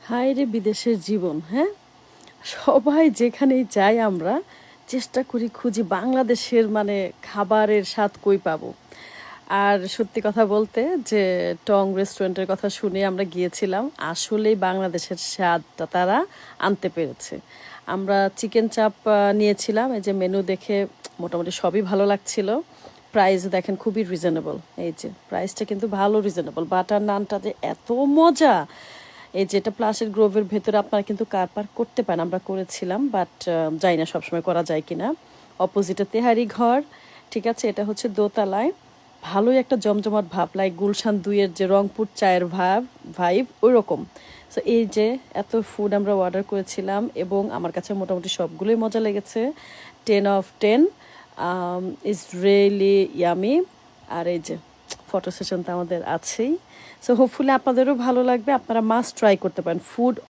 হায় রে বিদেশের জীবন, হ্যাঁ। সবাই যেখানেই যাই আমরা চেষ্টা করি খুঁজি বাংলাদেশের মানে খাবারের স্বাদ কই পাবো। আর সত্যি কথা বলতে যে টং রেস্টুরেন্টের কথা শুনে আমরা গিয়েছিলাম, আসলেই বাংলাদেশের স্বাদটা তারা আনতে পেরেছে। আমরা চিকেন চাপ নিয়েছিলাম, এই যে মেনু দেখে মোটামুটি সবই ভালো লাগছিল। প্রাইস দেখেন খুবই রিজনেবল, এই যে প্রাইসটা কিন্তু ভালো রিজনেবল। বাটার নানটা যে এত মজা, এই যেটা প্লাসের গ্রোভের ভেতরে আপনারা কিন্তু কার পার্ক করতে পারেন, আমরা করেছিলাম, বাট জানি না সবসময় করা যায় কিনা। অপোজিটে তেহারি ঘর, ঠিক আছে, এটা হচ্ছে দোতলায়। ভালোই একটা জমজমাট ভাব, লাইক গুলশান 2-এর যে রংপুর চায়ের ভাইব ওই রকম। সো এই যে এত ফুড আমরা অর্ডার করেছিলাম এবং আমার কাছে মোটামুটি সবগুলোই মজা লেগেছে। 10 of 10 ইজ রিয়েলি ইয়ামি। আর এই যে ফটো সেশন তো আমাদের আছেই। সো হোপফুলি আপনাদেরও ভালো লাগবে, আপনারা মাস্ট ট্রাই করতে পারেন ফুড।